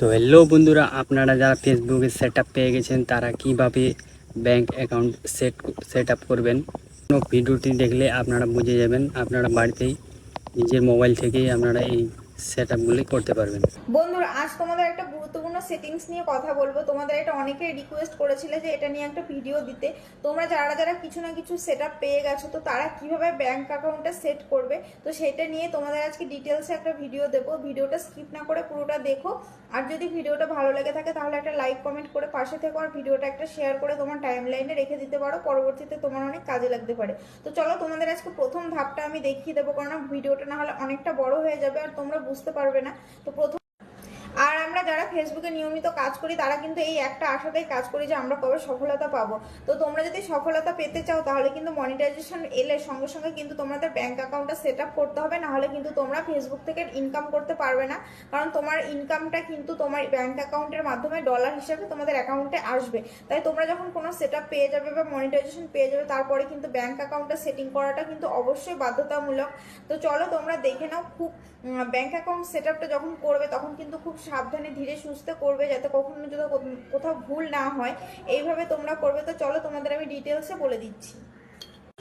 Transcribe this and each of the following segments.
তো হ্যালো বন্ধুরা, আপনারা যারা ফেসবুকে সেট আপ পেয়ে গেছেন তারা কিভাবে ব্যাংক অ্যাকাউন্ট সেট আপ করবেন, ভিডিওটি দেখলে আপনারা বুঝে যাবেন। আপনারা বাড়িতেই নিজের মোবাইল থেকেই আপনারা এই সেট আপগুলি করতে পারবেন। বন্ধুরা, আজ তোমাদের একটা গুরুত্বপূর্ণ সেটিংস নিয়ে কথা বলবো। তোমাদের এটা অনেকে রিকোয়েস্ট করেছিলে যে এটা নিয়ে একটা ভিডিও দিতে। তোমরা যারা যারা কিছু না কিছু সেট আপ পেয়ে গেছো, তো তারা কিভাবে ব্যাংক অ্যাকাউন্টটা সেট করবে, তো সেটা নিয়ে তোমাদের আজকে ডিটেলসে একটা ভিডিও দেবো। ভিডিওটা স্কিপ না করে পুরোটা দেখো। আর যদি ভিডিওটা ভালো লেগে থাকে তাহলে একটা লাইক কমেন্ট করে পাশে থেকো, আর ভিডিওটা একটা শেয়ার করে তোমার টাইম লাইনে রেখে দিতে পারো, পরবর্তীতে তোমার অনেক কাজে লাগতে পারে। তো চলো তোমাদের আজকে প্রথম ধাপটা আমি দেখিয়ে দেবো, কারণ ভিডিওটা না হলে অনেকটা বড় হয়ে যাবে আর তোমরা বুঝতে পারবে না। তো প্রথম আর আমরা যারা ফেসবুকে নিয়মিত কাজ করি তারা কিন্তু এই একটা আশাতেই কাজ করি যে আমরা কবে সফলতা পাবো। তো তোমরা যদি সফলতা পেতে চাও তাহলে কিন্তু মনিটাইজেশন এলে সঙ্গে সঙ্গে কিন্তু তোমাদের ব্যাংক অ্যাকাউন্টটা সেট আপ করতে হবে, না হলে কিন্তু তোমরা ফেসবুক থেকে ইনকাম করতে পারবে না। কারণ তোমার ইনকামটা কিন্তু তোমার ব্যাংক অ্যাকাউন্টের মাধ্যমে ডলার হিসেবে তোমাদের অ্যাকাউন্টে আসবে। তাই তোমরা যখন কোনো সেট আপ পেয়ে যাবে বা মনিটাইজেশন পেয়ে যাবে, তারপরে কিন্তু ব্যাংক অ্যাকাউন্টটা সেটিং করাটা কিন্তু অবশ্যই বাধ্যতামূলক। তো চলো তোমরা দেখে নাও। খুব ব্যাংক অ্যাকাউন্ট সেট আপটা যখন করবে তখন কিন্তু খুব সাবধানে ধীরে সুস্থে করবে, যাতে কখনো যদি কোথাও ভুল না হয়। এইভাবে তোমরা করবে। তো চলো তোমাদের আমি ডিটেলসে বলে দিচ্ছি।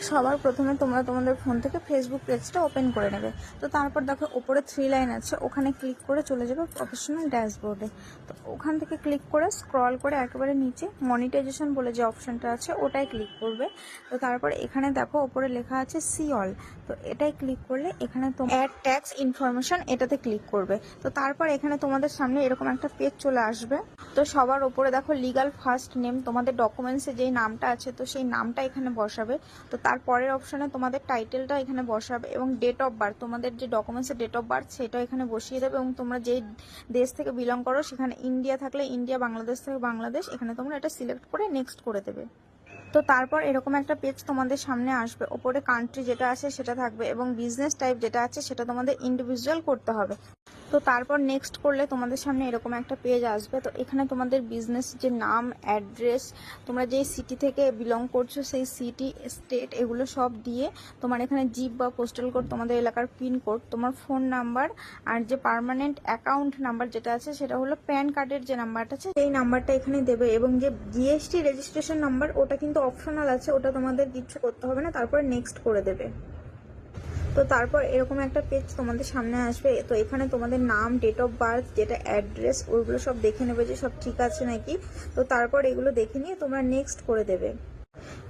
সবার প্রথমে তোমরা তোমাদের ফোন থেকে ফেসবুক পেজটা ওপেন করে নেবে। তো তারপর দেখো ওপরে 3 লাইন আছে, ওখানে ক্লিক করে চলে যাবে প্রফেশনাল ড্যাশবোর্ডে। তো ওখান থেকে ক্লিক করে স্ক্রল করে একেবারে নিচে মনিটাইজেশন বলে যে অপশনটা আছে ওটাই ক্লিক করবে। তো তারপর এখানে দেখো ওপরে লেখা আছে সি অল, তো এটাই ক্লিক করলে এখানে অ্যাড ট্যাক্স ইনফরমেশন এটাতে ক্লিক করবে। তো তারপর এখানে তোমাদের সামনে এরকম একটা পেজ চলে আসবে। তো সবার ওপরে দেখো লিগাল ফার্স্ট নেম, তোমাদের ডকুমেন্টসে যেই নামটা আছে তো সেই নামটা এখানে বসাবে। তো তারপরের অপশানে তোমাদের টাইটেলটা এখানে বসাবে এবং ডেট অফ বার্থ, তোমাদের যে ডকুমেন্টসের ডেট অফ বার্থ সেটা এখানে বসিয়ে দেবে। এবং তোমরা যেই দেশ থেকে বিলং করো, সেখানে ইন্ডিয়া থাকলে ইন্ডিয়া, বাংলাদেশ থেকে বাংলাদেশ, এখানে তোমরা এটা সিলেক্ট করে নেক্সট করে দেবে। তো তারপর এরকম একটা পেজ তোমাদের সামনে আসবে। ওপরে কান্ট্রি যেটা আছে সেটা থাকবে এবং বিজনেস টাইপ যেটা আছে সেটা তোমাদের ইন্ডিভিজুয়াল করতে হবে। তো তারপর নেক্সট করলে তোমাদের সামনে এরকম একটা পেজ আসবে। তো এখানে তোমাদের বিজনেস যে নাম, অ্যাড্রেস, তোমরা যেই সিটি থেকে বিলং করছো সেই সিটি, স্টেট, এগুলো সব দিয়ে তোমার এখানে জিপ বা পোস্টাল কোড, তোমাদের এলাকার পিনকোড, তোমার ফোন নাম্বার, আর যে পার্মানেন্ট অ্যাকাউন্ট নাম্বার যেটা আছে সেটা হলো প্যান কার্ডের যে নাম্বারটা আছে সেই নাম্বারটা এখানে দেবে। এবং যে জিএসটি রেজিস্ট্রেশন নাম্বার ওটা কিন্তু অপশনাল আছে, ওটা তোমাদের কিচ্ছু করতে হবে না, তারপরে নেক্সট করে দেবে। তো তারপর এরকম একটা পেজ তোমাদের সামনে আসবে। তো এখানে তোমাদের নাম, ডেট অফ বার্থ, যেটা অ্যাড্রেস, ওইগুলো সব দেখে নেবে যে সব ঠিক আছে নাকি। তো তারপর এগুলো দেখে নিয়ে তোমরা নেক্সট করে দেবে।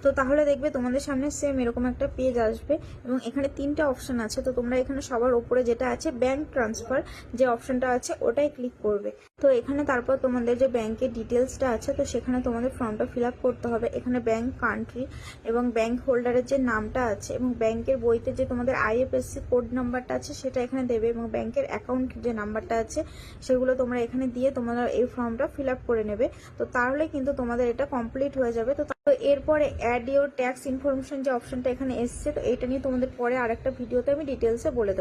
তো তাহলে দেখবে তোমাদের সামনে সেম এরকম একটা পেজ আসবে এবং এখানে 3টা অপশন আছে। তো তোমরা এখানে সবার উপরে যেটা আছে ব্যাংক ট্রান্সফার যে অপশনটা আছে ওটাই ক্লিক করবে। তো এখানে তারপর তোমাদের যে ব্যাংকের ডিটেলসটা আছে তো সেখানে তোমাদের ফর্মটা ফিল আপ করতে হবে। এখানে ব্যাংক কান্ট্রি এবং ব্যাংক হোল্ডারের যে নামটা আছে এবং ব্যাংকের বইতে যে তোমাদের আইএফএসসি কোড নাম্বারটা আছে সেটা এখানে দেবে এবং ব্যাংকের অ্যাকাউন্ট যে নাম্বারটা আছে সেগুলো তোমরা এখানে দিয়ে তোমরা এই ফর্মটা ফিল আপ করে নেবে। তো তাহলে কিন্তু তোমাদের এটা কমপ্লিট হয়ে যাবে। তো এরপরে অ্যাড ইউর ট্যাক্স ইনফরমেশন যে অপশনটা এখানে এসছে, তো এটা নিয়ে তোমাদের পরে আরেকটা ভিডিওতে আমি ডিটেলসে বলে দেবো।